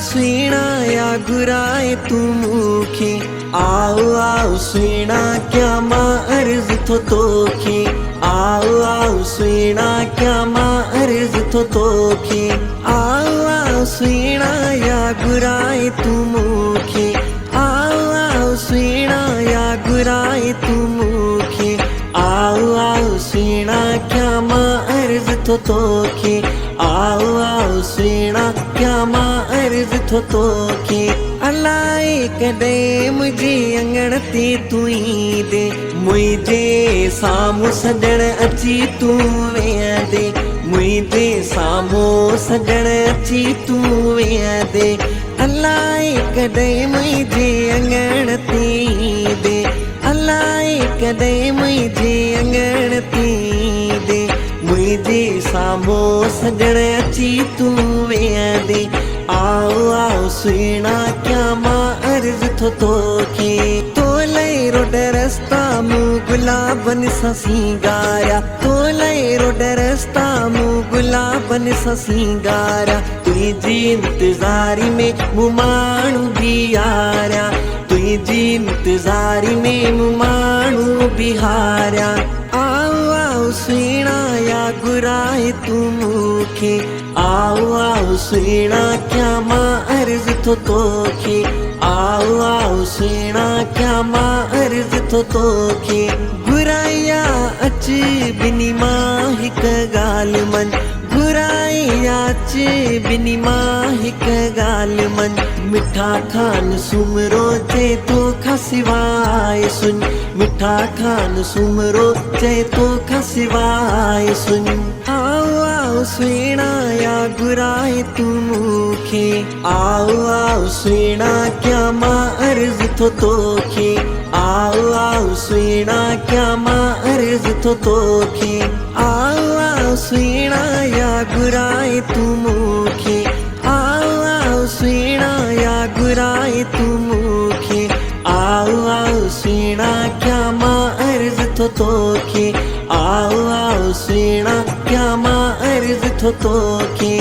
सुहिणा या घुराए तू मूंखे। आओ आओ सुहिणा क्या मां अर्ज़ थो तोखे। आओ आओ सुहिणा क्या मां अर्ज़ थो तोखे। आओ आओ सुहिणा या घुराए तू मूंखे। आओ आओ सुहिणा या घुराए तू मूंखे। आओ आओ सुहिणा क्या मां अर्ज़ थो तोखे। आओ आओ सुहिणा क्या मां अर्ज़ थो तोखे। अलाए कॾहिं मुंहिंजे अंगण ते तूं ईंदे, मुंहिंजे साम्हूं सॾण अची तूं वेहंदे। मुंहिंजे साम्हूं सॾण अची तूं वेहंदे। अलाए कॾहिं मुंहिंजे अंगण ते ईंदे। अलाए कॾहिं मुंहिंजे अंगण ते ईंदे। मुंहिंजे साम्हूं सॾण अची तूं वेहंदे। आओ आओ सुहिणा क्या मां अर्ज़ थो तोखे। तोले रोड रस्ता मूं गुलाबनि सां सिंगारिया। तोले रोड रस्ता मूं गुलाबनि सां सिंगारिया। तुंहिंजी इंतज़ारी में मूं माण्हू बीहारिया। तुंहिंजी इंतज़ारी में मूं माण्हू बीहारिया। आओ आओ सुहिणा या घुराए तू मूंखे। आओ आओ सुहिणा क्या मां अर्ज़ थो तोखे। आओ आओ सुहिणा क्या मां अर्ज़ थो तोखे। घुराया अच ॿिनी मां हिकु ॻाल्हि मन। घुराया अच ॿिनी मां हिकु ॻाल्हि मन। मिठा खान सुमरो चए तोखां सिवाए सुन। मिठा खान सुमरो चए तोखां सिवाए सुन। आओ आओ सुहिणा या घुराए तू मूंखे। आओ आओ सुहिणा क्या मां अर्ज़ थो तोखे। आओ आओ सुहिणा क्या मां अर्ज़ थो तोखे। आओ आओ सुहिणा या घुराए तू मूंखे। आओ आओ सुहिणा या घुराए तू मूंखे। आओ आओ सुहिणा क्या मां अर्ज़ थो तोखे। आओ आओ सुहिणा क्या मां अर्ज़ थो तोखे।